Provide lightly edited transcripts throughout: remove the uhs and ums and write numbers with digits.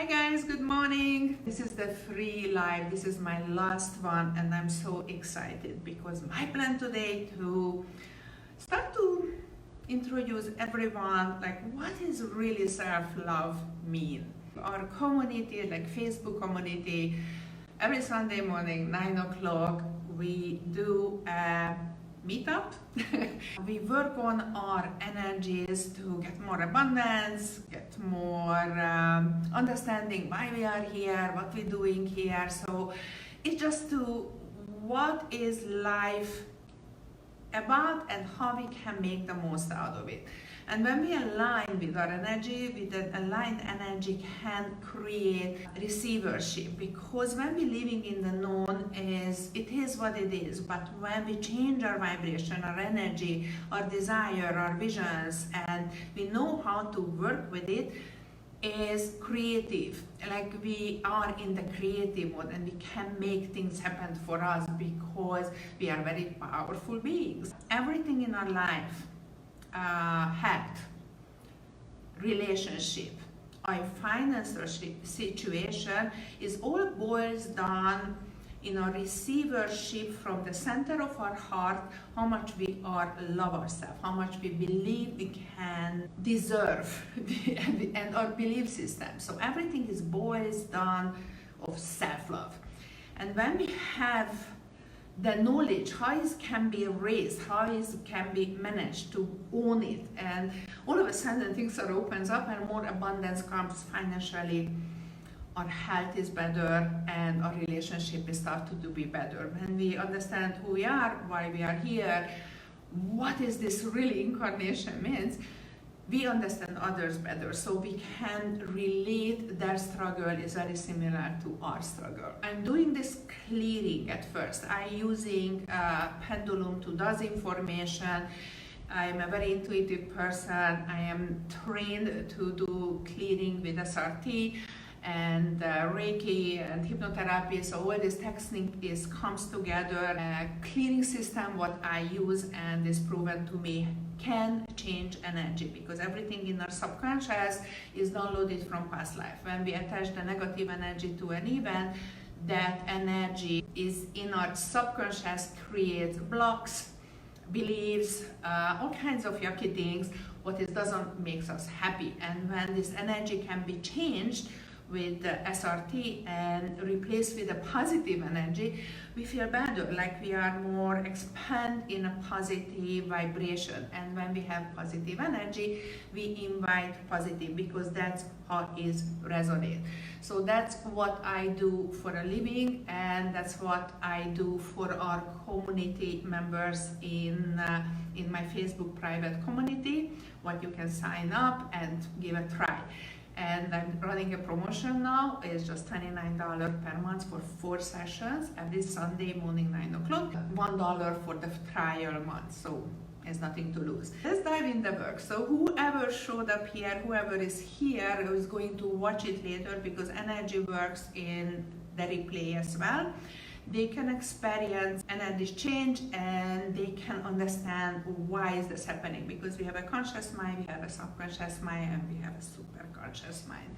Hi guys, good morning. This is the free live. This is my last one and I'm so excited because my plan today to start to introduce everyone like what is really self-love mean. Our community, like Facebook community, every Sunday morning 9 o'clock we do a meetup. We work on our energies to get more abundance, get more understanding why we are here, what we're doing here. So it's just to what is life about and how we can make the most out of it. And when we align with our energy, with an aligned energy can create receivership, because when we're living in the known, it is what it is, but when we change our vibration, our energy, our desire, our visions, and we know how to work with it, is creative. Like we are in the creative mode and we can make things happen for us because we are very powerful beings. Everything in our life, health, relationship, our financial situation is all boils down in our receivership from the center of our heart, how much we love ourselves, how much we believe we can deserve, and our belief system. So everything is boils down of self-love. And when we have the knowledge, how it can be raised, how it can be managed to own it, and all of a sudden things are opens up and more abundance comes financially. Our health is better and our relationship is started to be better. When we understand who we are, why we are here, what is this really incarnation means, we understand others better, so we can relate. Their struggle is very similar to our struggle. I'm doing this clearing at first. I'm using a pendulum to does information. I'm a very intuitive person. I am trained to do clearing with SRT and Reiki and hypnotherapy. So all this technique comes together. A clearing system what I use and is proven to me can change energy, because everything in our subconscious is downloaded from past life. When we attach the negative energy to an event, that energy is in our subconscious, creates blocks, beliefs, all kinds of yucky things, what it doesn't make us happy. And when this energy can be changed with the SRT and replaced with a positive energy, we feel better, like we are more expand in a positive vibration. And when we have positive energy, we invite positive, because that's how it resonates. So that's what I do for a living, and that's what I do for our community members in my Facebook private community, what you can sign up and give a try. And I'm running a promotion now. It's just $29 per month for 4 sessions every Sunday morning 9 o'clock, $1 for the trial month, so there's nothing to lose. Let's dive in the work. So whoever showed up here, whoever is here is going to watch it later, because energy works in the replay as well. They can experience energy change and they can understand why is this happening, because we have a conscious mind, we have a subconscious mind, and we have a super conscious mind.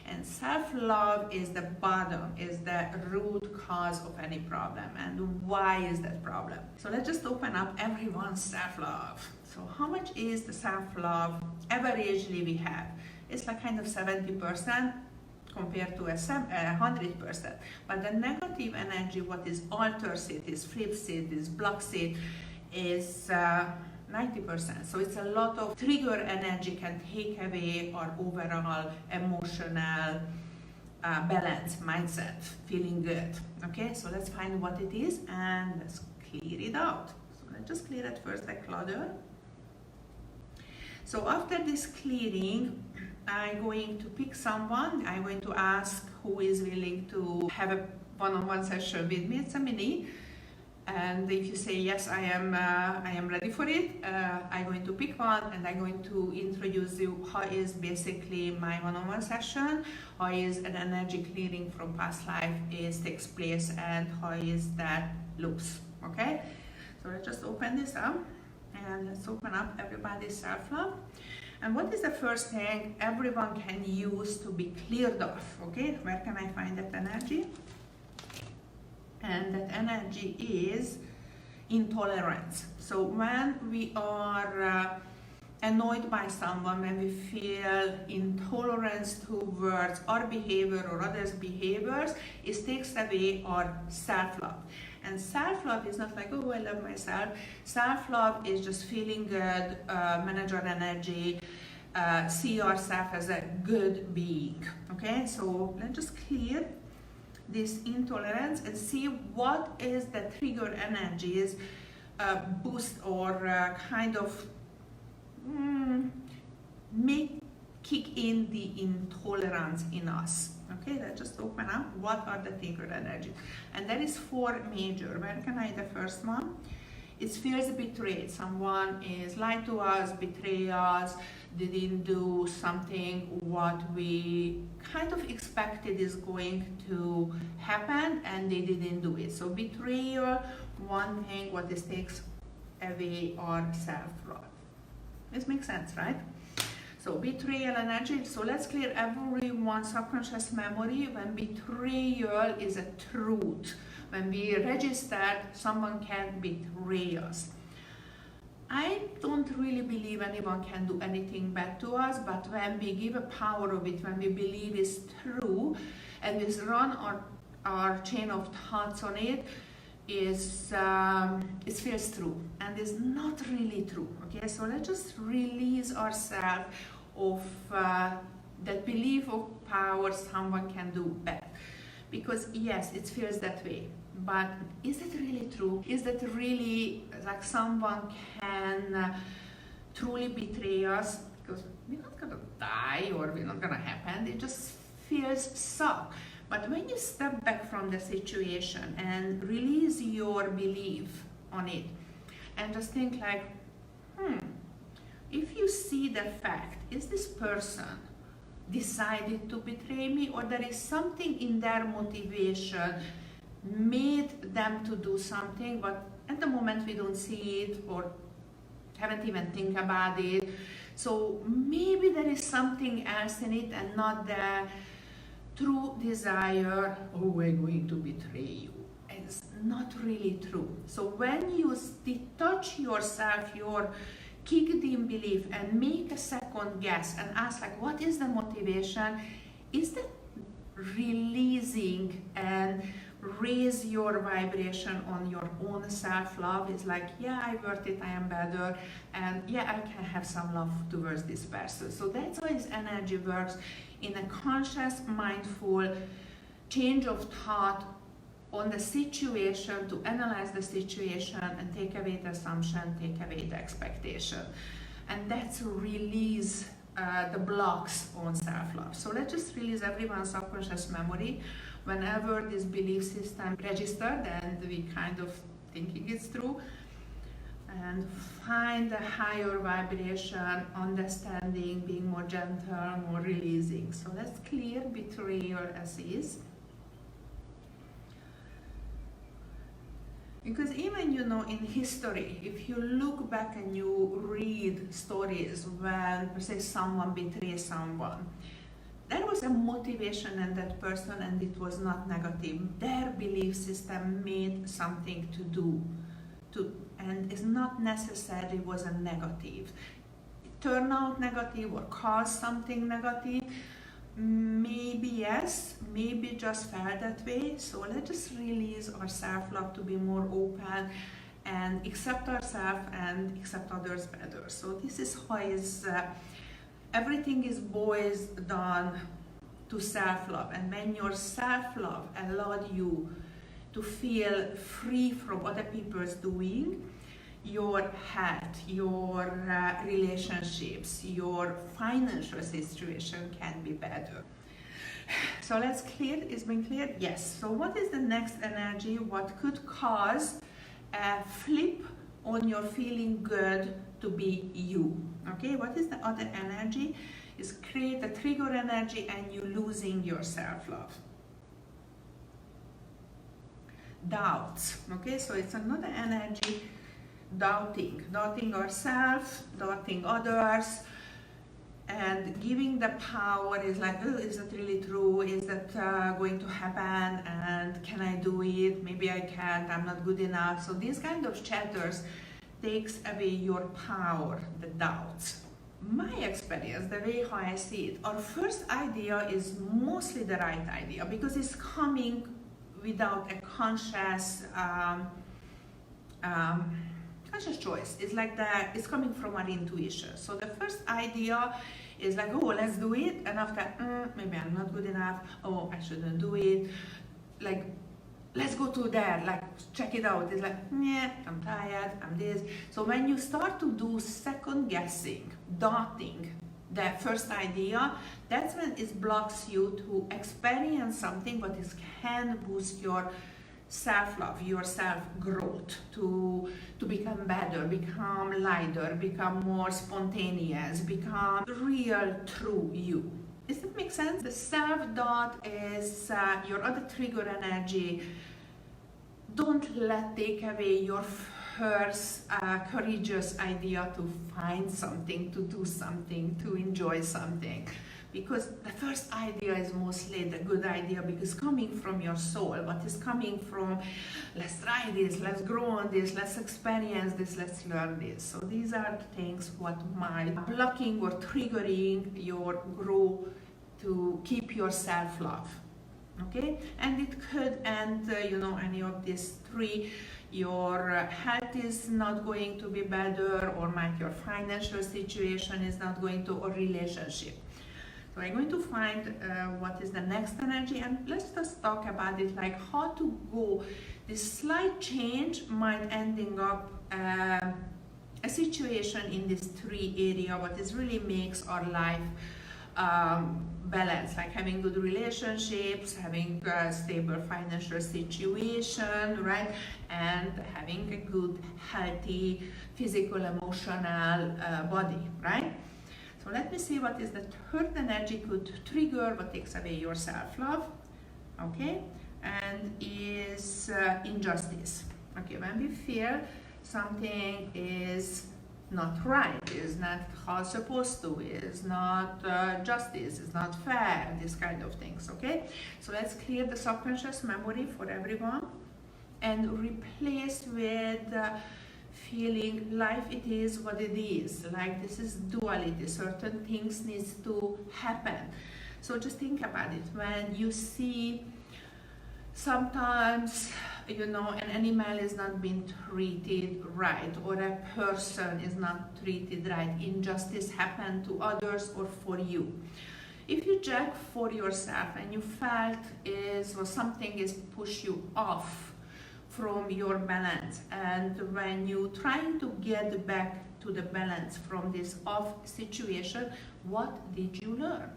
And self-love is the bottom, is the root cause of any problem. And why is that problem? So let's just open up everyone's self-love. So how much is the self-love averagely we have? It's like kind of 70%. Compared to 100%, but the negative energy, what is alters it, is flips it, is blocks it, is 90%. So it's a lot of trigger energy can take away our overall emotional balance, mindset, feeling good. Okay, so let's find what it is and let's clear it out. So let's just clear it first like clutter. So after this clearing, I'm going to pick someone. I'm going to ask who is willing to have a one-on-one session with me. It's a mini, and if you say yes, I am ready for it. I'm going to pick one, and I'm going to introduce you how is basically my one-on-one session, how is an energy clearing from past life takes place, and how is that looks. Okay, so let's just open this up, and let's open up everybody's self-love. And what is the first thing everyone can use to be cleared off? Okay, where can I find that energy? And that energy is intolerance. So when we are annoyed by someone, when we feel intolerance towards our behavior or others' behaviors, it takes away our self-love. And self-love is not like, oh, I love myself. Self-love is just feeling good, manage our energy, see ourselves as a good being. Okay, so let's just clear this intolerance and see what is the trigger energies boost or kind of make kick in the intolerance in us. Okay, let's just open up what are the trigger energies. And there is 4 major. Where can I, the first one? It feels betrayed. Someone is lied to us, betray us, didn't do something what we kind of expected is going to happen and they didn't do it. So betrayal, one thing what this takes away our self-love. This makes sense, right? So betrayal energy, so let's clear everyone's subconscious memory when betrayal is a truth. When we register, someone can betray us. I don't really believe anyone can do anything bad to us, but when we give a power of it, when we believe it's true, and we run our chain of thoughts on it, it feels true, and it's not really true. Okay, so let's just release ourselves of that belief of power someone can do bad. Because yes, it feels that way, but is it really true? Is that really like someone can truly betray us? Because we're not gonna die or we're not gonna happen, it just feels so. But when you step back from the situation and release your belief on it and just think like, if you see the fact, is this person decided to betray me, or there is something in their motivation made them to do something, but at the moment we don't see it or haven't even think about it. So maybe there is something else in it and not the true desire, oh, we're going to betray you. It's not really true. So when you detach yourself, your kick the belief and make a second guess and ask like, what is the motivation? Is that releasing and raise your vibration on your own self-love? Is like, yeah, I worth it, I am better, and yeah, I can have some love towards this person. So that's how this energy works in a conscious, mindful change of thought on the situation, to analyze the situation and take away the assumption, take away the expectation. And that's release the blocks on self-love. So let's just release everyone's subconscious memory. Whenever this belief system registered and we kind of thinking it's true, and find a higher vibration, understanding, being more gentle, more releasing. So let's clear betrayal as is. Because even, you know, in history, if you look back and you read stories when, per se, someone betrays someone, there was a motivation in that person and it was not negative. Their belief system made something to do, and it's not necessarily was a negative. It turned out negative or caused something negative. Maybe yes, maybe just felt that way. So let's just release our self-love to be more open and accept ourselves and accept others better. So this is how everything is boils down to self-love. And when your self-love allowed you to feel free from other people's doing, your health, your relationships, your financial situation can be better. So let's clear, it's been cleared? Yes. So what is the next energy? What could cause a flip on your feeling good to be you? Okay, what is the other energy? Is create a trigger energy and you losing your self-love. Doubts. Okay, so it's another energy. Doubting ourselves, doubting others, And giving the power is like, oh, is that really true? Is that going to happen? And can I do it? Maybe I can't, I'm not good enough. So these kind of chapters takes away your power, the doubts. My experience, the way how I see it, our first idea is mostly the right idea because it's coming without a conscious choice. It's like that, it's coming from our intuition. So the first idea is like, oh, let's do it. And after, maybe I'm not good enough. Oh, I shouldn't do it. Like, let's go to there, like, check it out. It's like, yeah, I'm tired, I'm this. So when you start to do second guessing, doubting the first idea, that's when it blocks you to experience something, but it can boost your self-love, your self-growth, to become better, become lighter, become more spontaneous, become real, true you. Does that make sense? The self-doubt is your other trigger energy. Don't let take away your first courageous idea to find something, to do something, to enjoy something. Because the first idea is mostly the good idea because coming from your soul, but it's coming from, let's try this, let's grow on this, let's experience this, let's learn this. So these are the things what might blocking or triggering your growth to keep your self-love. Okay, and it could end, any of these three. Your health is not going to be better, or might your financial situation is not going to, or relationship. So I'm going to find what is the next energy, and let's just talk about it, like how to go. This slight change might ending up a situation in this three area, what is really makes our life balance, like having good relationships, having a stable financial situation, right, and having a good, healthy, physical, emotional body, right? So let me see what is the third energy could trigger what takes away your self-love, okay, and is injustice. Okay, when we feel something is not right, is not how it's supposed to, is not justice, is not fair, these kind of things, okay? So let's clear the subconscious memory for everyone and replace with feeling life it is what it is, like this is duality, certain things needs to happen. So just think about it, when you see sometimes an animal is not being treated right, or a person is not treated right, injustice happen to others or for you. If you check for yourself and you felt something is push you off from your balance, and when you trying to get back to the balance from this off situation, what did you learn?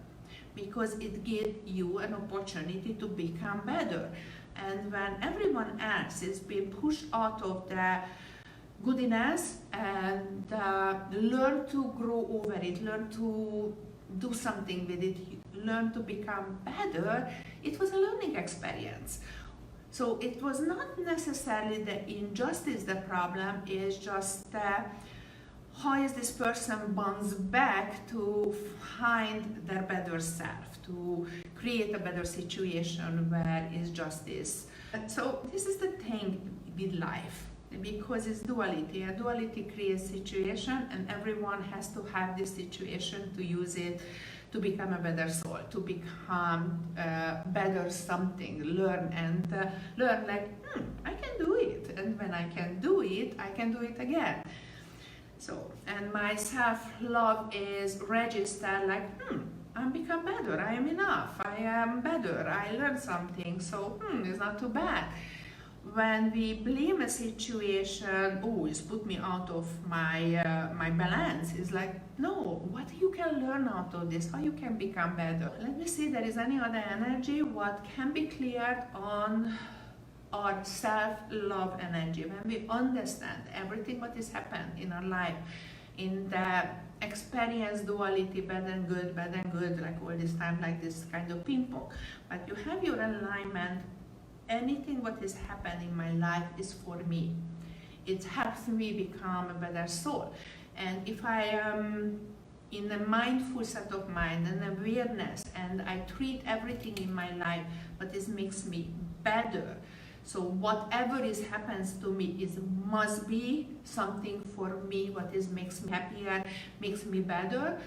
Because it gave you an opportunity to become better. And when everyone else is being pushed out of the goodness and learn to grow over it, learn to do something with it, learn to become better, it was a learning experience. So it was not necessarily the injustice the problem, is just how is this person bounce back to find their better self, to create a better situation where is justice. So this is the thing with life, because it's duality. A duality creates situation, and everyone has to have this situation to use it to become a better soul, to become better something, learn like, I can do it. And when I can do it, I can do it again. So, and my self-love is registered like, I'm become better, I am enough, I am better, I learned something, so it's not too bad. When we blame a situation, oh, it's put me out of my my balance, it's like, no, what you can learn out of this, how you can become better. Let me see, there is any other energy, what can be cleared on our self-love energy. When we understand everything what is happened in our life, in the experience duality, bad and good, like all this time, like this kind of ping pong, but you have your alignment. Anything what is happening in my life is for me. It helps me become a better soul. And if I am in a mindful set of mind and awareness, and I treat everything in my life but this makes me better. So whatever happens to me must be something for me, what makes me happier, makes me better.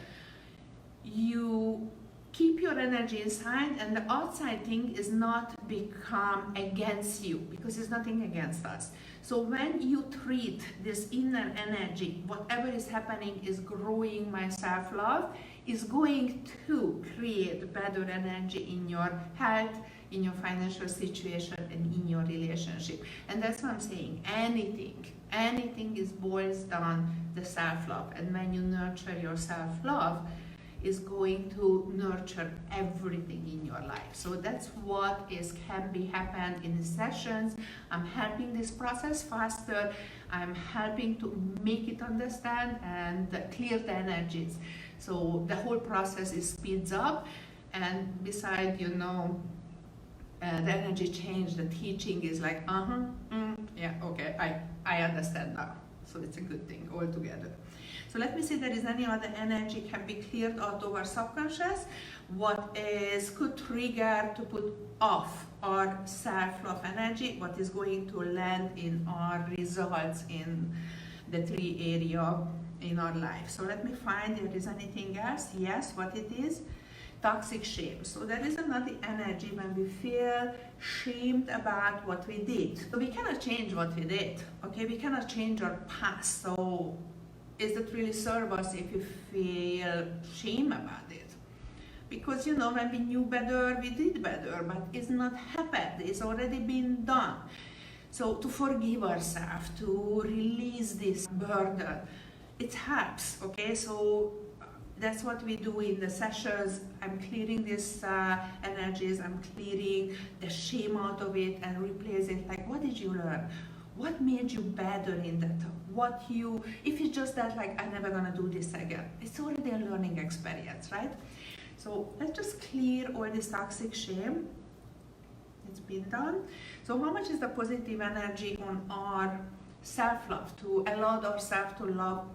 You keep your energy inside, and the outside thing is not become against you, because it's nothing against us. So when you treat this inner energy, whatever is happening is growing my self-love, is going to create better energy in your health, in your financial situation, and in your relationship. And that's what I'm saying. Anything is boils down the self-love. And when you nurture your self-love, is going to nurture everything in your life. So that's what can be happened in the sessions. I'm helping this process faster. I'm helping to make it understand and clear the energies. So the whole process speeds up. And besides, the energy change, the teaching is like, yeah, okay, I understand now. So it's a good thing altogether. So let me see if there is any other energy can be cleared out of our subconscious. What could trigger to put off our self-love energy, what is going to land in our results in the 3 area in our life. So let me find if there is anything else. Yes, what it is? Toxic shame. So there is another energy when we feel shamed about what we did. So we cannot change what we did, okay? We cannot change our past. So is it really serve us if we feel shame about it? Because when we knew better, we did better, but it's not happened. It's already been done. So to forgive ourselves, to release this burden, it helps, okay? So that's what we do in the sessions. I'm clearing these energies, I'm clearing the shame out of it and replace it. Like, what did you learn? What made you better in that? If it's just that, like, I'm never gonna do this again, it's already a learning experience, right? So let's just clear all this toxic shame. It's been done. So how much is the positive energy on our self-love, to allow ourselves to love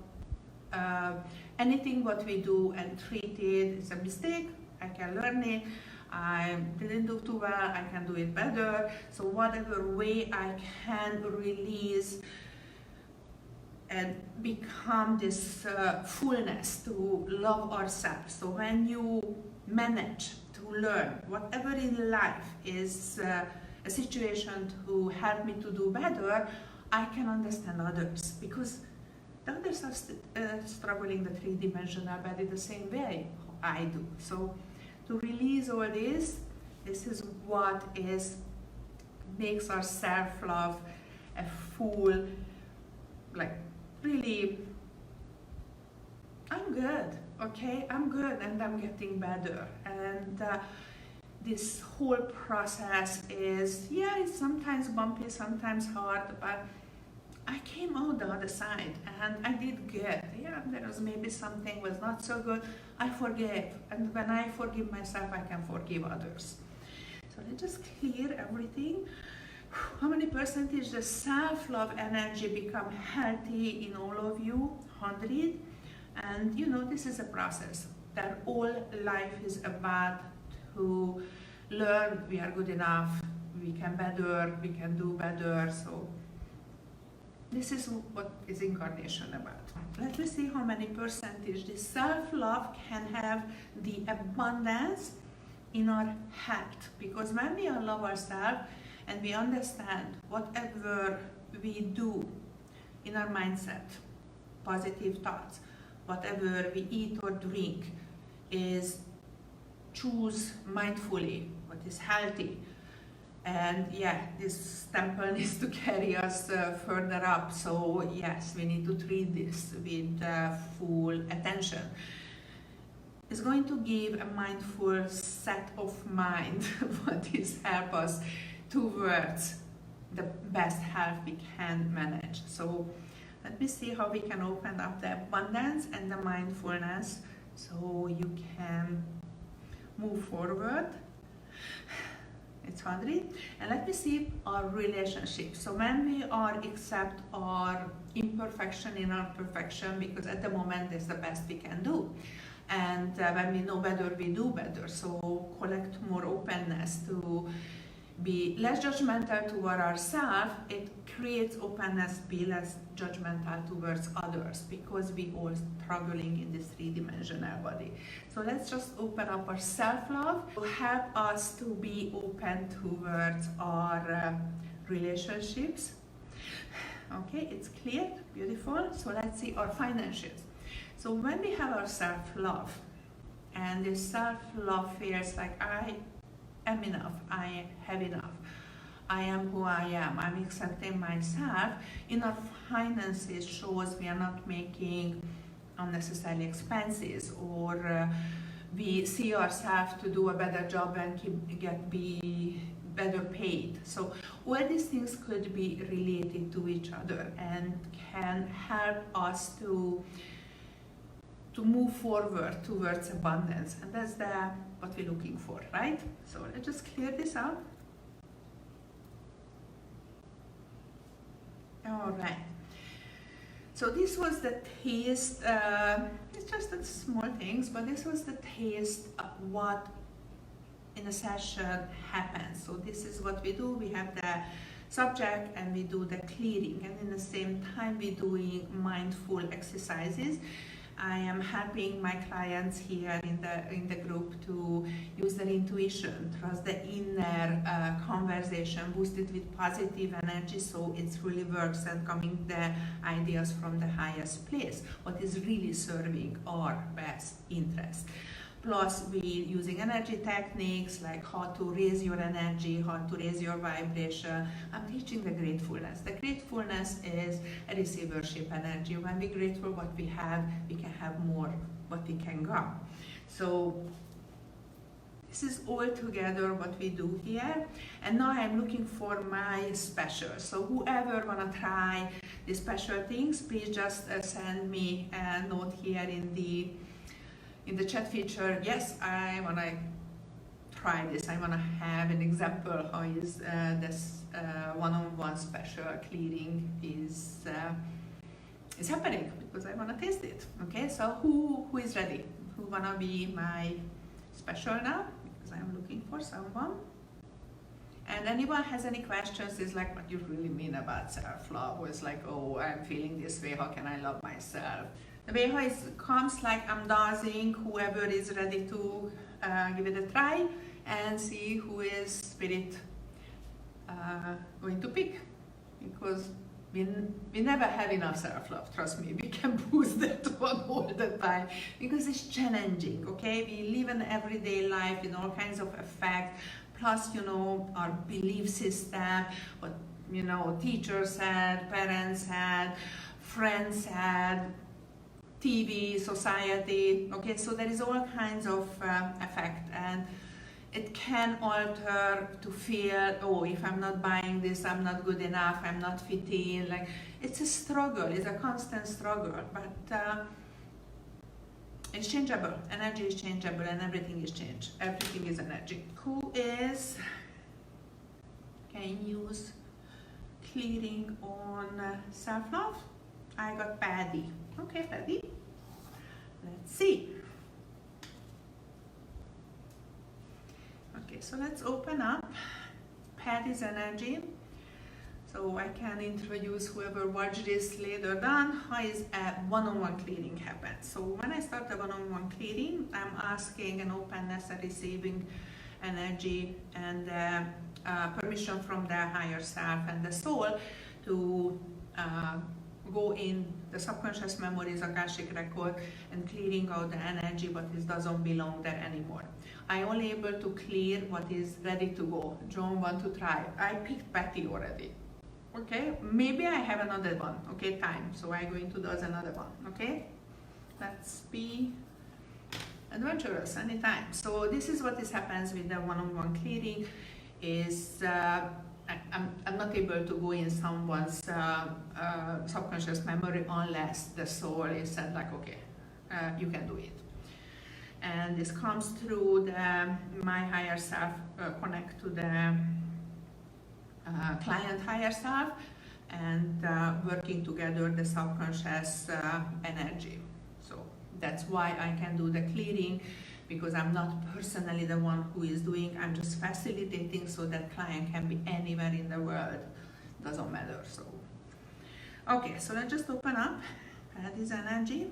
anything what we do and treat it as a mistake? I can learn it. I didn't do too well, I can do it better. So whatever way I can release and become this fullness to love ourselves. So when you manage to learn whatever in life is a situation to help me to do better, I can understand others, because the others are struggling the 3-dimensional body the same way I do. So to release all this is what makes our self-love a full, like, really, I'm good, okay? I'm good and I'm getting better. And this whole process is, it's sometimes bumpy, sometimes hard, but I came out the other side and I did good. Yeah, there was maybe something was not so good. I forgave. And when I forgive myself, I can forgive others. So let's just clear everything. How many percentage the self-love energy become healthy in all of you? 100. And this is a process that all life is about, to learn we are good enough, we can better, we can do better. So this is what is incarnation about. Let me see how many percentage the self-love can have the abundance in our health. Because when we love ourselves and we understand whatever we do in our mindset, positive thoughts, whatever we eat or drink, is choose mindfully what is healthy. And this temple needs to carry us further up. So yes, we need to treat this with full attention. It's going to give a mindful set of mind what is help us towards the best health we can manage. So let me see how we can open up the abundance and the mindfulness so you can move forward. It's boundary. And let me see our relationship. So when we are accept our imperfection in our perfection, because at the moment it's the best we can do. And when we know better, we do better. So collect more openness to be less judgmental toward ourselves. It creates openness, be less judgmental towards others, because we all struggling in this three-dimensional body. So let's just open up our self-love to help us to be open towards our relationships. Okay, it's clear, beautiful. So let's see our financials. So when we have our self-love, and this self-love feels like I am enough, I have enough, I am who I am, I'm accepting myself, in our finances shows we are not making unnecessary expenses, or we see ourselves to do a better job and be better paid. So all these things could be related to each other and can help us to move forward towards abundance, and that's what we're looking for, right? So let's just clear this up. All right. So this was the taste. It's just the small things, but this was the taste of what in a session happens. So this is what we do. We have the subject and we do the clearing, and in the same time we're doing mindful exercises. I am helping my clients here in the group to use their intuition, trust the inner conversation, boost it with positive energy, so it really works and coming the ideas from the highest place, what is really serving our best interest. Plus, we're using energy techniques like how to raise your energy, how to raise your vibration. I'm teaching the gratefulness. The gratefulness is a receivership energy. When we're grateful what we have, we can have more what we can go. So this is all together what we do here. And now I'm looking for my special. So whoever wanna try the special things, please just send me a note here in the chat feature. Yes, I want to try this. I want to have an example how is this one-on-one special clearing is happening, because I want to taste it. Okay, so who is ready? Who want to be my special now? Because I'm looking for someone. And anyone has any questions, is like, what you really mean about self-love? Or it's like, oh, I'm feeling this way, how can I love myself? The way how it comes, like I'm dozing, whoever is ready to give it a try and see who is spirit going to pick, because we never have enough self-love, trust me, we can boost that one all the time, because it's challenging, okay? We live an everyday life in all kinds of effects, plus, you know, our belief system, what, you know, teachers had, parents had, friends had, TV, society, okay, so there is all kinds of effect, and it can alter to feel, oh, if I'm not buying this, I'm not good enough, I'm not fit in, like, it's a struggle, it's a constant struggle, but it's changeable, energy is changeable, and everything is change, everything is energy. Who can use clearing on self-love? I got Paddy. Okay, Paddy. Let's see. Okay, so let's open up Paddy's energy. So I can introduce whoever watched this later on, how is a one-on-one clearing happens. So when I start the one-on-one clearing, I'm asking an openness and receiving energy and permission from the higher self and the soul to go in the subconscious memories, Akashic record, and clearing out the energy what doesn't belong there anymore. I only able to clear what is ready to go. John want to try. I picked Patty already. Okay, maybe I have another one. Okay, time. So I'm going to do another one. Okay, let's be adventurous anytime. So this is what happens with the one-on-one clearing. Is I'm not able to go in someone's subconscious memory unless the soul is said like, okay, you can do it. And this comes through the my higher self connect to the client higher self, and working together the subconscious energy. So that's why I can do the clearing, because I'm not personally the one who is doing, I'm just facilitating so that client can be anywhere in the world. Doesn't matter. So okay, so let's just open up this energy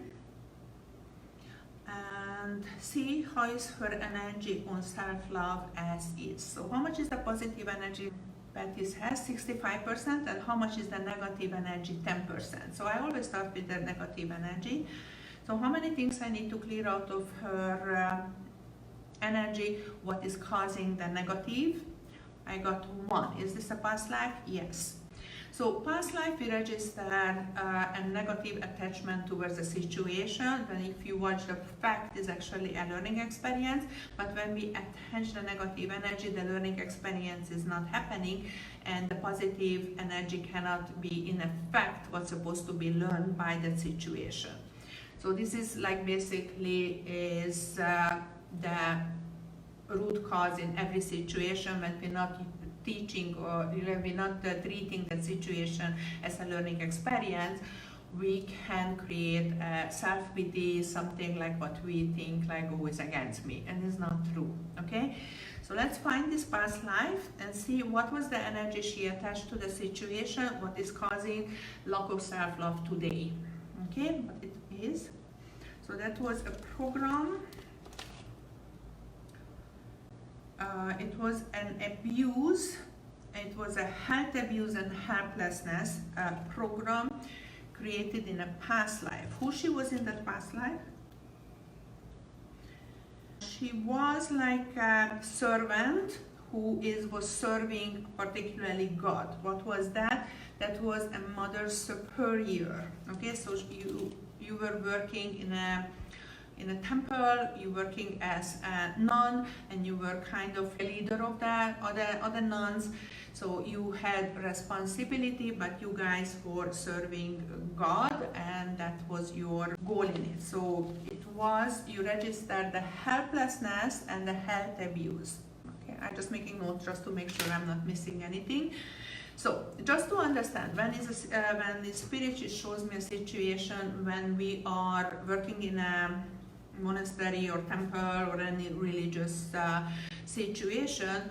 and see how is her energy on self-love as is. So how much is the positive energy Patty's has? 65%, and how much is the negative energy? 10%. So I always start with the negative energy. So how many things I need to clear out of her energy? What is causing the negative? I got 1. Is this a past life? Yes. So past life, we register a negative attachment towards the situation. When if you watch the fact, is actually a learning experience. But when we attach the negative energy, the learning experience is not happening, and the positive energy cannot be in effect what's supposed to be learned by that situation. So this is like basically is the root cause in every situation when we're not teaching or we're not treating the situation as a learning experience. We can create a self-pity, something like what we think like, oh, is against me, and it's not true. Okay, so let's find this past life and see what was the energy she attached to the situation, what is causing lack of self-love today. Okay, what it is. So that was a program. It was an abuse. It was a health abuse and helplessness program created in a past life. Who she was in that past life? She was like a servant who was serving particularly God. What was that? That was a mother superior. Okay, so you were working in a temple, you working as a nun, and you were kind of a leader of the other nuns. So you had responsibility, but you guys were serving God, and that was your goal in it. So it was, you registered the helplessness and the health abuse. Okay, I'm just making notes just to make sure I'm not missing anything. So just to understand, when the spirit shows me a situation when we are working in a monastery or temple or any religious situation,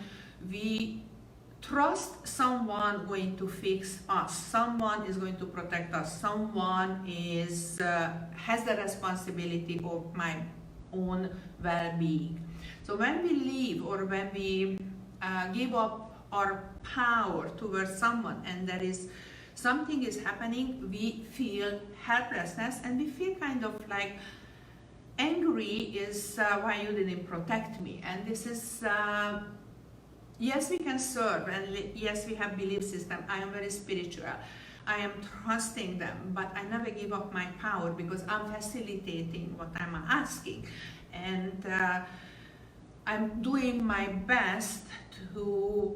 we trust someone going to fix us, someone is going to protect us, someone is has the responsibility of my own well-being. So when we leave or when we give up our power towards someone and there is something is happening, we feel helplessness and we feel kind of like angry is why you didn't protect me. And this is yes, we can serve, and yes, we have belief system. I am very spiritual, I am trusting them, but I never give up my power because I'm facilitating what I'm asking, and I'm doing my best to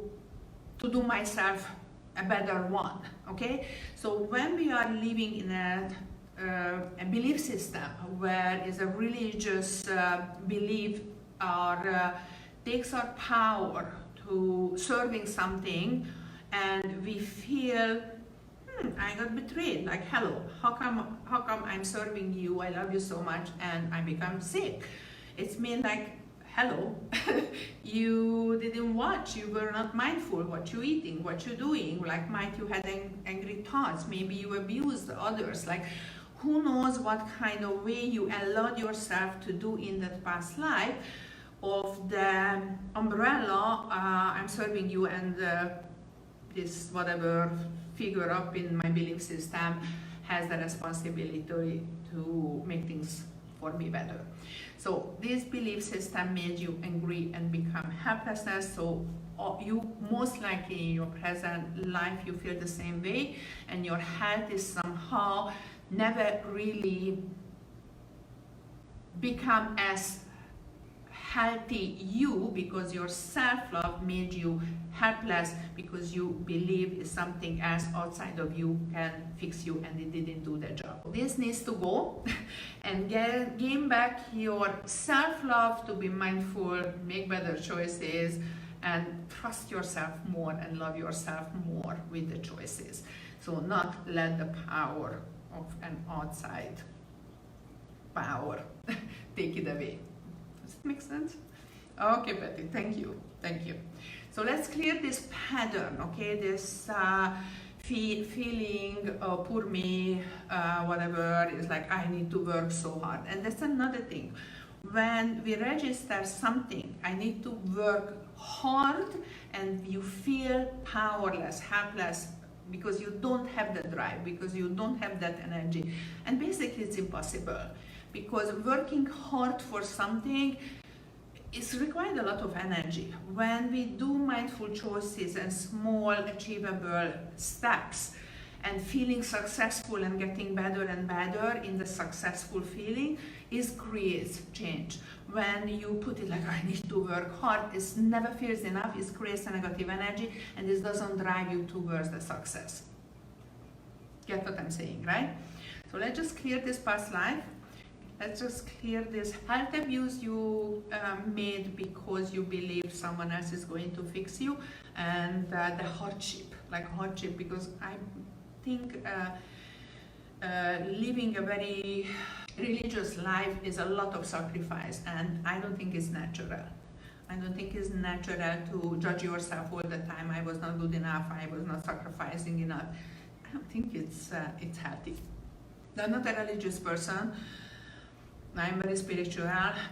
do myself a better one. Okay, so when we are living in a belief system where is a religious belief or takes our power to serving something, and we feel I got betrayed, like hello, how come I'm serving you, I love you so much, and I become sick. It's mean like hello, you didn't watch, you were not mindful what you eating, what you doing, like might you had angry thoughts, maybe you abused others, like who knows what kind of way you allowed yourself to do in that past life of the umbrella, I'm serving you, and this whatever figure up in my belief system has the responsibility to make things for me better. So this belief system made you angry and become helplessness. So you most likely in your present life you feel the same way, and your health is somehow never really become as healthy you, because your self-love made you helpless because you believe something else outside of you can fix you and it didn't do the job. This needs to go and gain back your self-love to be mindful, make better choices, and trust yourself more and love yourself more with the choices. So not let the power of an outside power take it away. Does it make sense? Okay, Patty, thank you. Thank you. So let's clear this pattern, okay? This feeling, poor me, whatever, is like I need to work so hard. And that's another thing. When we register something, I need to work hard, and you feel powerless, helpless, because you don't have the drive, because you don't have that energy. And basically it's impossible, because working hard for something is required a lot of energy. When we do mindful choices and small achievable steps and feeling successful and getting better and better in the successful feeling, it creates change. When you put it like, I need to work hard, it never feels enough, it creates a negative energy, and this doesn't drive you towards the success. Get what I'm saying, right? So let's just clear this past life. Let's just clear this health abuse you made because you believe someone else is going to fix you, and the hardship, because I think living a very religious life is a lot of sacrifice, and I don't think it's natural. I don't think it's natural to judge yourself all the time. I was not good enough, I was not sacrificing enough. I don't think it's healthy. I'm not a religious person. I'm very spiritual,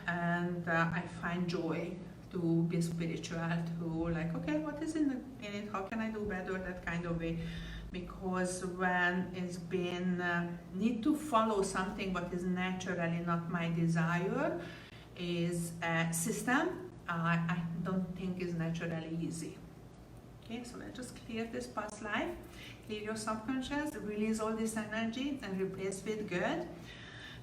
and I find joy to be spiritual, to like, okay, what is in it? How can I do better? That kind of way. Because when it's been need to follow something what is naturally not my desire, is a system, I don't think is naturally easy. Okay, so let's just clear this past life, clear your subconscious, release all this energy and replace with good,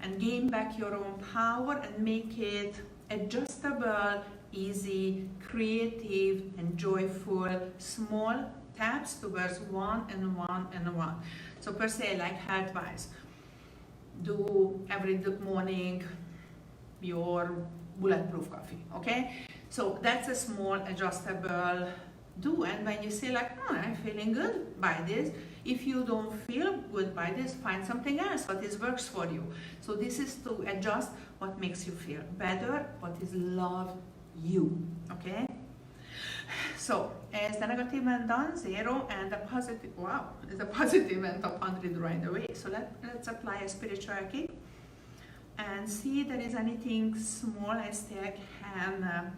and gain back your own power and make it adjustable, easy, creative, and joyful, small taps towards one and one and one. So per se, like health-wise, do every morning your bulletproof coffee, okay? So that's a small adjustable do, and when you say like, oh, I'm feeling good by this, if you don't feel good by this, find something else what is works for you. So this is to adjust what makes you feel better, what is love you, okay? So as the negative went down, 0, and the positive, wow, the positive went up 100 right away. So let's apply a spiritual kick and see there is anything small I still can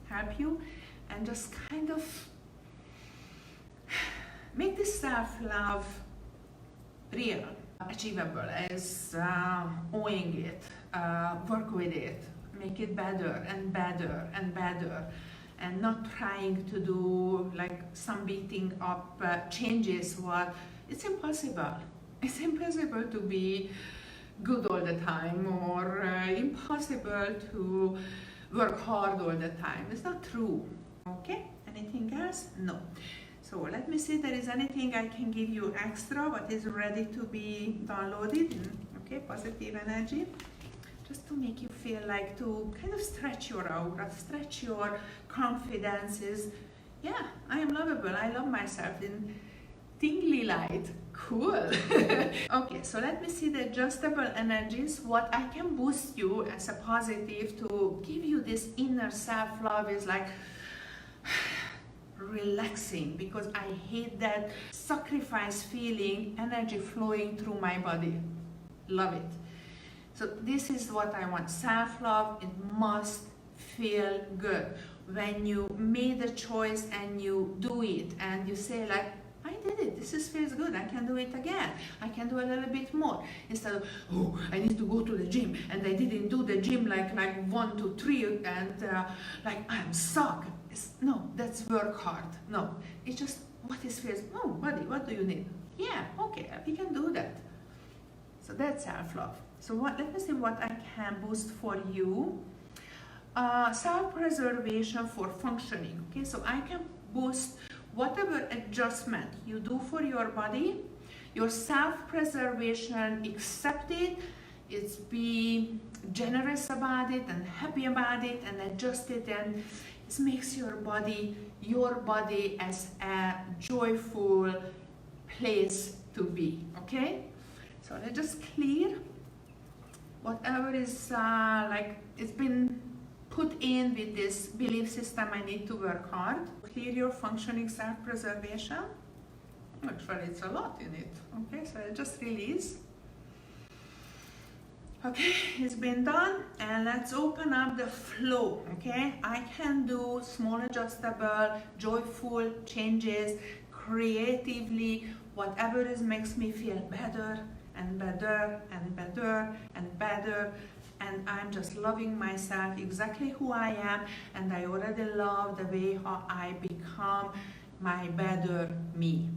help you, and just kind of make this self-love real, achievable, as owning it, work with it, make it better and better and better, and not trying to do like some beating up changes. What it's impossible. It's impossible to be good all the time, or impossible to work hard all the time. It's not true. Okay? Anything else? No. So let me see if there is anything I can give you extra, what is ready to be downloaded. Okay, positive energy. Just to make you feel like to kind of stretch your aura, stretch your confidences. Yeah, I am lovable. I love myself in tingly light. Cool. Okay, so let me see the adjustable energies. What I can boost you as a positive to give you this inner self-love is like relaxing, because I hate that sacrifice feeling, energy flowing through my body. Love it. So this is what I want. Self-love, it must feel good. When you made a choice and you do it and you say like, I did it, this feels good, I can do it again, I can do a little bit more, instead of, oh, I need to go to the gym and I didn't do the gym like 1, 2, 3 and like I'm stuck. No, that's work hard. No, it's just what is feels, oh buddy, what do you need? Yeah, okay, we can do that. So that's self-love. So let me see what I can boost for you. self-preservation for functioning. Okay, so I can boost whatever adjustment you do for your body, your self-preservation, accept it, it's be generous about it and happy about it and adjust it, and it makes your body as a joyful place to be. Okay, so let's just clear whatever is like it's been put in with this belief system. I need to work hard. Clear your functioning self-preservation. Actually, it's a lot in it. Okay, so just release. Okay, it's been done, and let's open up the flow. Okay, I can do small adjustable, joyful changes creatively, whatever is makes me feel better and better and better and better, and I'm just loving myself exactly who I am, and I already love the way how I become my better me.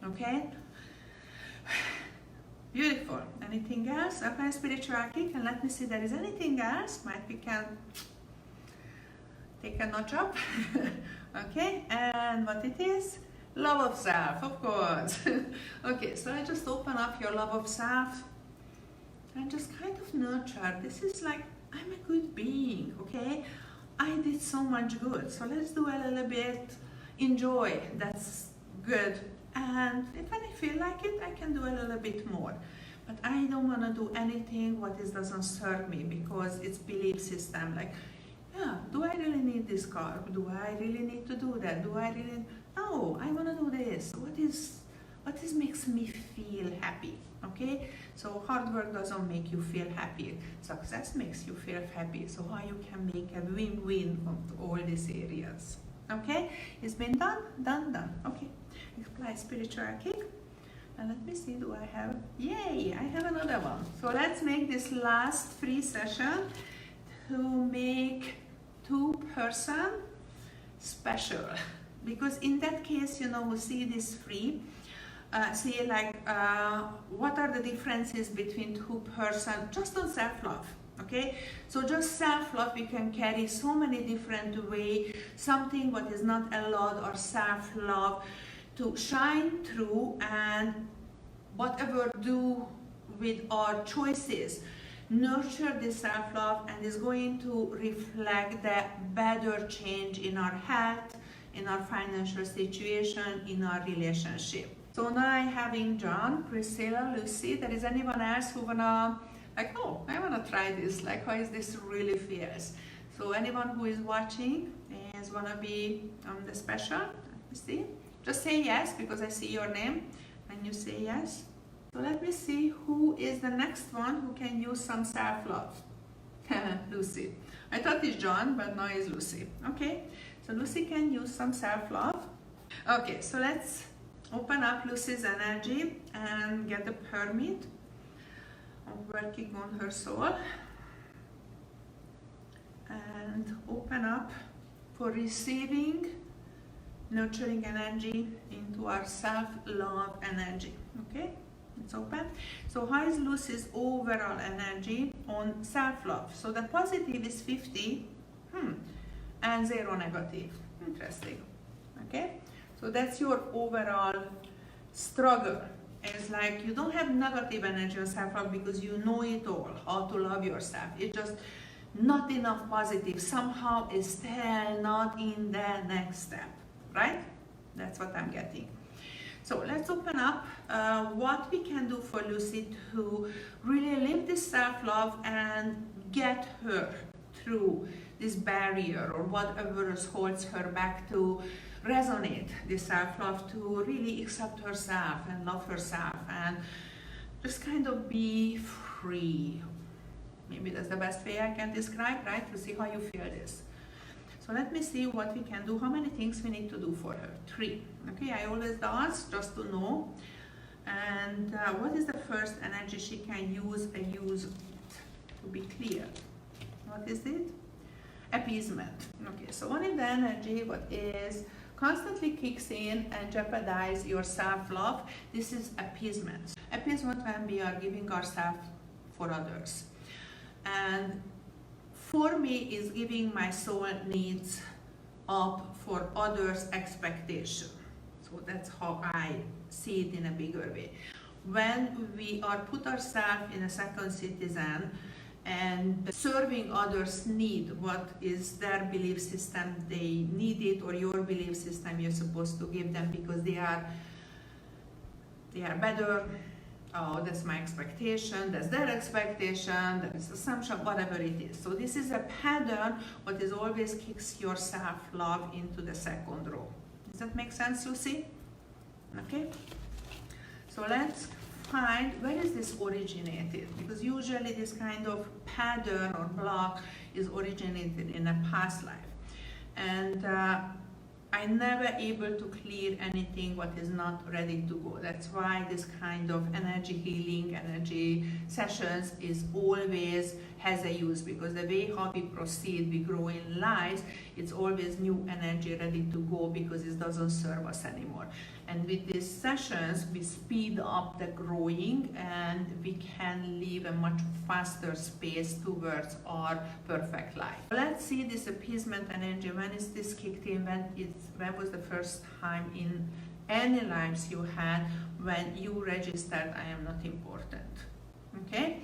Okay, beautiful. Anything else? Okay, spiritual kick, and let me see there is anything else. Might we can take a notch up. Okay, and what it is? Love of self, of course. Okay, so I just open up your love of self and just kind of nurture. This is like, I'm a good being, okay? I did so much good, so let's do a little bit, enjoy, that's good. And if I feel like it, I can do a little bit more. But I don't want to do anything what doesn't serve me, because it's belief system. Like, yeah, do I really need this car? Do I really need to do that? Do I really? No, I want to do this. What makes me feel happy? Okay, so hard work doesn't make you feel happy. Success makes you feel happy. So how you can make a win-win of all these areas? Okay, it's been done. Okay, apply spiritual kick. And let me see, do I have, yay, I have another one. So let's make this last free session to make two-person special. Because in that case, we see this free, see like what are the differences between two-person, just on self-love. Okay, so just self-love, we can carry so many different ways, something what is not allowed or self-love to shine through, and whatever do with our choices, nurture this self-love, and is going to reflect the better change in our health, in our financial situation, in our relationship. So now I'm having John, Priscilla, Lucy. There is anyone else who wanna, like, oh, I wanna try this, like, how is this really feels? So anyone who is watching is wanna be the special, let me see. Just say yes, because I see your name, and you say yes. So let me see who is the next one who can use some self-love. Lucy. I thought it's John, but now it's Lucy. Okay, so Lucy can use some self-love. Okay, so let's open up Lucy's energy and get the permit of working on her soul. And open up for receiving nurturing energy into our self-love energy. Okay, it's open. So how is Lucy's overall energy on self-love? So the positive is 50 and 0 negative. Interesting. Okay, so that's your overall struggle. It's like you don't have negative energy on self-love because you know it all, how to love yourself. It's just not enough positive. Somehow it's still not in the next step. Right? That's what I'm getting. So let's open up what we can do for Lucy to really live this self-love and get her through this barrier or whatever holds her back to resonate this self-love, to really accept herself and love herself and just kind of be free. Maybe that's the best way I can describe, right? To see how you feel this. So let me see what we can do, how many things we need to do for her. 3. Okay, I always ask just to know. And what is the first energy she can use? To be clear. What is it? Appeasement. Okay, so what is the energy what is constantly kicks in and jeopardize your self-love? This is appeasement. Appeasement when we are giving ourselves for others. And For me, is giving my soul needs up for others' expectation. So that's how I see it in a bigger way. When we are put ourselves in a second citizen and serving others' need, what is their belief system they need it, or your belief system you're supposed to give them because they are better. Oh, that's my expectation, that's their expectation, that's assumption, whatever it is. So this is a pattern what is always kicks your self-love into the second row. Does that make sense, you see? Okay? So let's find where is this originated, because usually this kind of pattern or block is originated in a past life. And I never able to clear anything what is not ready to go. That's why this kind of energy healing, energy sessions is always has a use, because the way how we proceed, we grow in lives, it's always new energy ready to go because it doesn't serve us anymore. And with these sessions, we speed up the growing and we can live a much faster space towards our perfect life. Let's see this appeasement energy. When is this kicked in? When was the first time in any lives you had when you registered I am not important? Okay?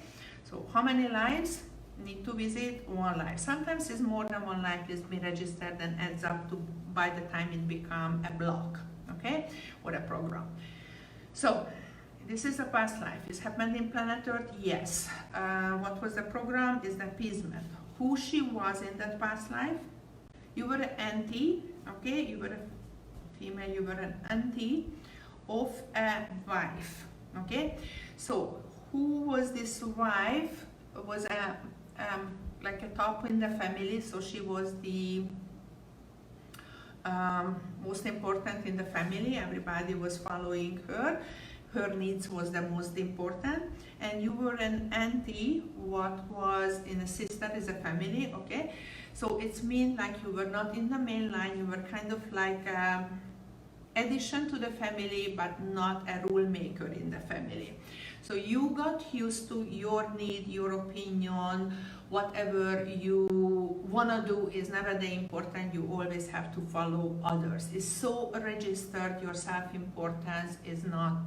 So how many lives need to visit? One life. Sometimes it's more than one life is being registered and adds up to by the time it becomes a block. Okay, or a program. So this is a past life. It's happened in planet Earth. Yes. What was the program? Is the appeasement. Who she was in that past life? You were an auntie. Okay, you were a female. You were an auntie of a wife. Okay. So who was this wife? Was a like a top in the family. So she was the most important in the family. Everybody was following her. Her needs was the most important. And you were an auntie, what was in a sister is a family, okay? So it's mean like you were not in the main line, you were kind of like addition to the family, but not a rule maker in the family. So you got used to your need, your opinion, whatever you want to do is never the important, you always have to follow others. It's so registered, your self-importance is not,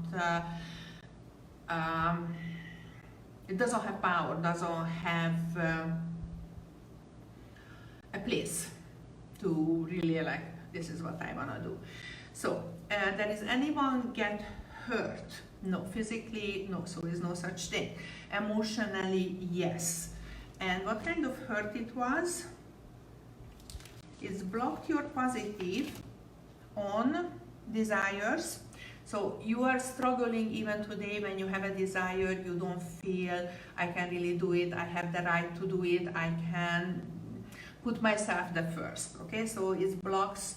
it doesn't have power, doesn't have a place to really like, this is what I want to do. So, there is anyone get hurt? No. Physically, no. So there's no such thing. Emotionally, yes. And what kind of hurt it was? It's blocked your positive on desires. So you are struggling even today when you have a desire, you don't feel, I can really do it, I have the right to do it, I can put myself the first. Okay, so it blocks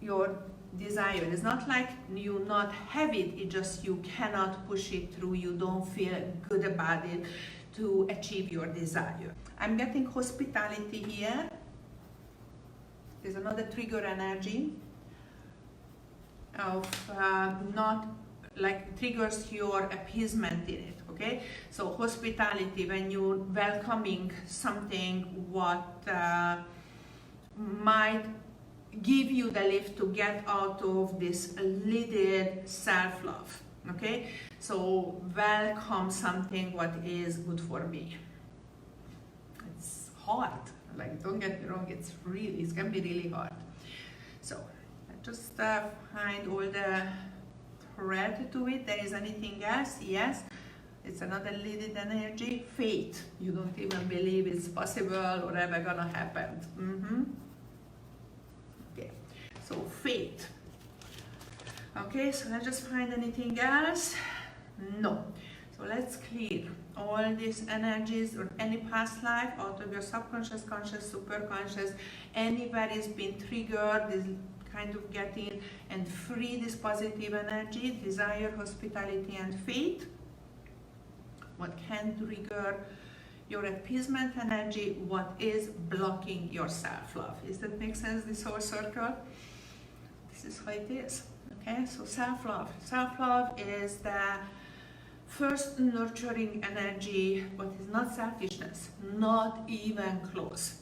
your desire. It's not like you not have it, it's just you cannot push it through, you don't feel good about it to achieve your desire. I'm getting hospitality here. There's another trigger energy of not like triggers your appeasement in it, okay? So hospitality, when you're welcoming something what might give you the lift to get out of this lidded self-love, okay? So welcome something what is good for me. It's hard, like don't get me wrong, it can be really hard. So just find all the thread to it. There is anything else? Yes. It's another lidded energy. Fate. You don't even believe it's possible or ever gonna happen. Okay. So fate. Okay, so let's just find anything else. No. So let's clear all these energies or any past life out of your subconscious, conscious, superconscious, anywhere is being triggered, this kind of getting and free this positive energy, desire, hospitality, and faith. What can trigger your appeasement energy? What is blocking your self-love? Does that make sense, this whole circle? This is how it is. Okay, so self-love. Self-love is the first nurturing energy, but it's not selfishness, not even close,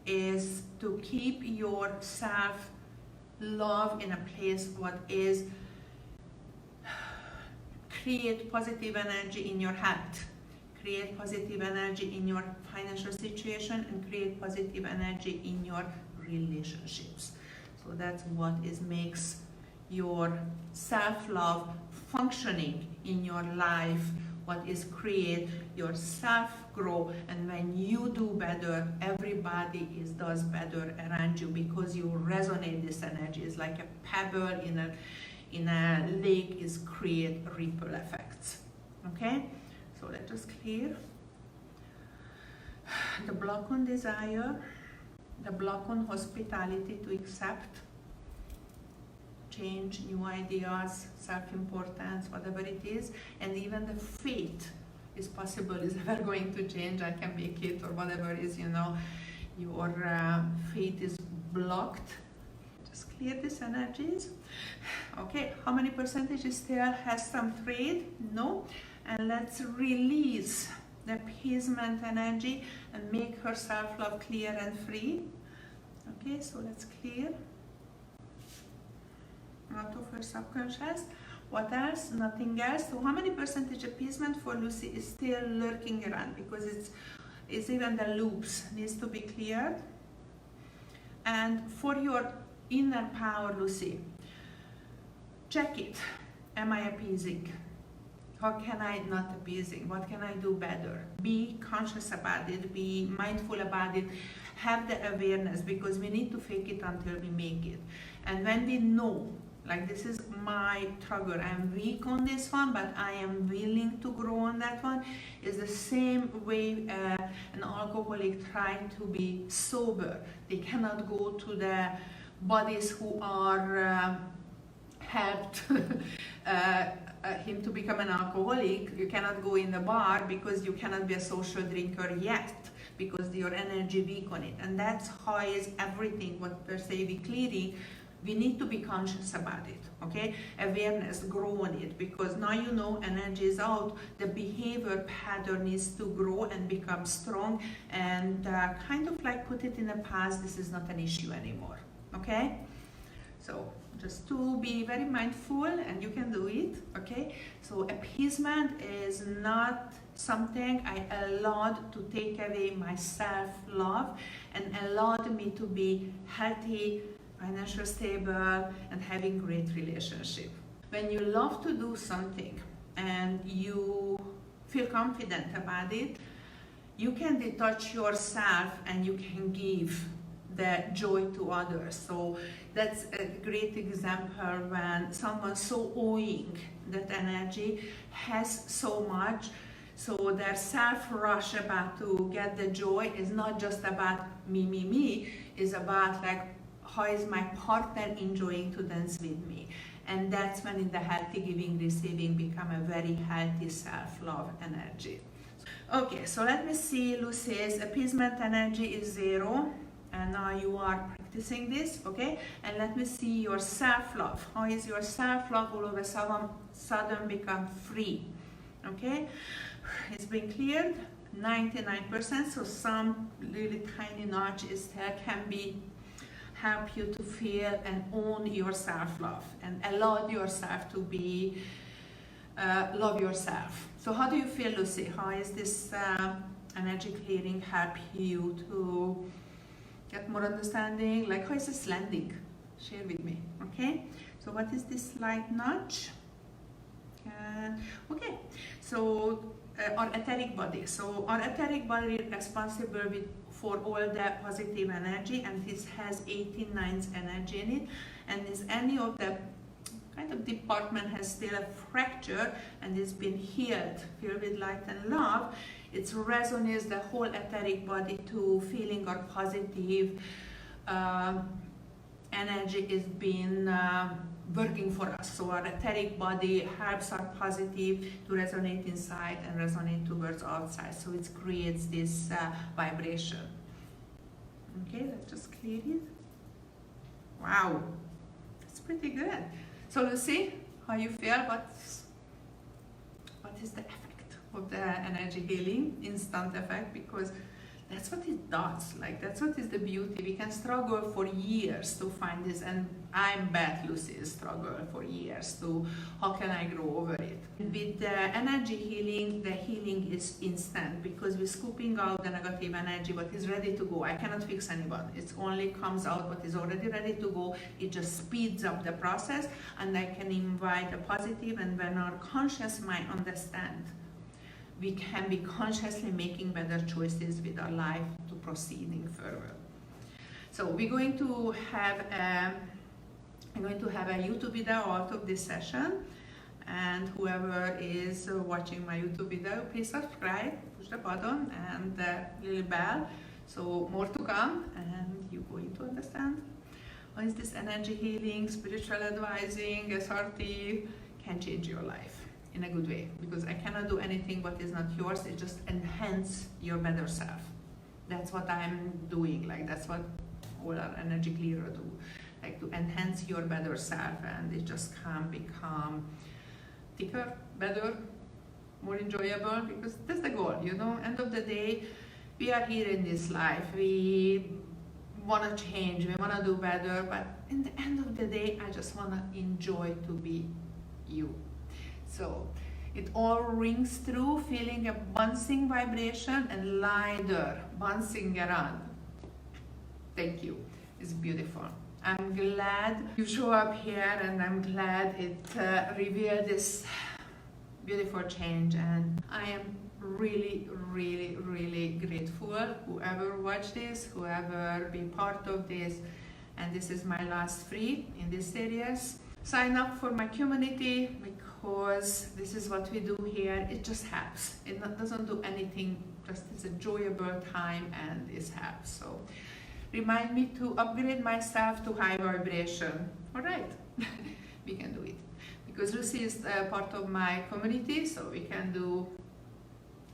is to keep your self-love in a place what is create positive energy in your health, create positive energy in your financial situation, and create positive energy in your relationships. So that's what makes your self-love functioning in your life, what is create your self-grow, and when you do better, everybody does better around you because you resonate this energy. It's like a pebble in a lake is create ripple effects. Okay, so let's just clear the block on desire, the block on hospitality to accept change, new ideas, self-importance, whatever it is, and even the faith is possible, is ever going to change, I can make it, or whatever is, your faith is blocked. Just clear these energies. Okay, how many percentage still has some trade? No. And let's release the appeasement energy and make her self-love clear and free. Okay, so let's clear out of her subconscious. What else? Nothing else. So how many percentage appeasement for Lucy is still lurking around, because it's even the loops needs to be cleared. And for your inner power, Lucy, check it. Am I appeasing? How can I not appeasing? What can I do better? Be conscious about it, be mindful about it, have the awareness, because we need to fake it until we make it. And when we know, like this is my trigger, I'm weak on this one, but I am willing to grow on that one, is the same way an alcoholic trying to be sober. They cannot go to the bodies who are helped him to become an alcoholic. You cannot go in the bar because you cannot be a social drinker yet, because your energy weak on it. And that's how is everything what per se we clearing. We need to be conscious about it, okay? Awareness, grow on it, because now you know energy is out, the behavior pattern needs to grow and become strong, and kind of like put it in the past, this is not an issue anymore, okay? So just to be very mindful, and you can do it, okay? So appeasement is not something I allowed to take away my self-love and allowed me to be healthy, financially stable, and having great relationship. When you love to do something and you feel confident about it, you can detach yourself and you can give the joy to others. So that's a great example when someone's so owing that energy, has so much, so their self-rush about to get the joy is not just about me, is about like, how is my partner enjoying to dance with me? And that's when in the healthy giving, receiving become a very healthy self-love energy. Okay, so let me see, Lucy's appeasement energy is 0. And now you are practicing this, okay? And let me see your self-love. How is your self-love all of a sudden become free, okay? It's been cleared, 99%, so some really tiny notches there can be help you to feel and own your self-love and allow yourself to be, love yourself. So how do you feel, Lucy? How is this energy clearing help you to get more understanding? Like, how is this landing? Share with me, okay? So what is this light notch? Okay, so our etheric body. So our etheric body is responsible for all the positive energy, and this has 89 energy in it. And if any of the kind of department has still a fracture and it's been healed, filled with light and love, it resonates the whole etheric body to feeling or positive energy is being working for us. So our etheric body helps our positive to resonate inside and resonate towards outside. So it creates this vibration. Okay, let's just clear it. Wow, that's pretty good. So Lucy, how you feel? What what is the effect of the energy healing, instant effect, because that's what it does. Like, that's what is the beauty. We can struggle for years to find this, and I bet Lucy struggled for years to how can I grow over it. With the energy healing, the healing is instant because we're scooping out the negative energy, what is ready to go. I cannot fix anyone. It only comes out what is already ready to go. It just speeds up the process, and I can invite a positive, and when our conscious mind understands, we can be consciously making better choices with our life to proceeding further. So we're going to have I'm going to have a YouTube video out of this session, and whoever is watching my YouTube video, please subscribe, push the button and the little bell, so more to come, and you're going to understand what is this energy healing, spiritual advising, SRT can change your life in a good way, because I cannot do anything what is not yours. It just enhance your better self. That's what I'm doing. Like, that's what all our energy clearer do, like to enhance your better self, and it just can become thicker, better, more enjoyable, because that's the goal, you know. End of the day, we are here in this life, we want to change, we want to do better, but in the end of the day, I just want to enjoy to be you. So it all rings through, feeling a bouncing vibration and lighter, bouncing around. Thank you. It's beautiful. I'm glad you show up here, and I'm glad it revealed this beautiful change. And I am really, really, really grateful. Whoever watched this, whoever be part of this, and this is my last free in this series. Sign up for my community, because this is what we do here. It just helps. It doesn't do anything, just it's enjoyable time, and it helps. So remind me to upgrade myself to high vibration. All right, we can do it. Because Lucy is part of my community, so we can do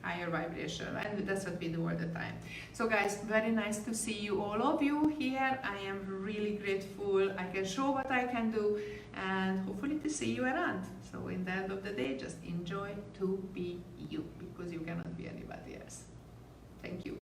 higher vibration, and that's what we do all the time. So guys, very nice to see you, all of you here. I am really grateful. I can show what I can do, and hopefully to see you around. So in the end of the day, just enjoy to be you, because you cannot be anybody else. Thank you.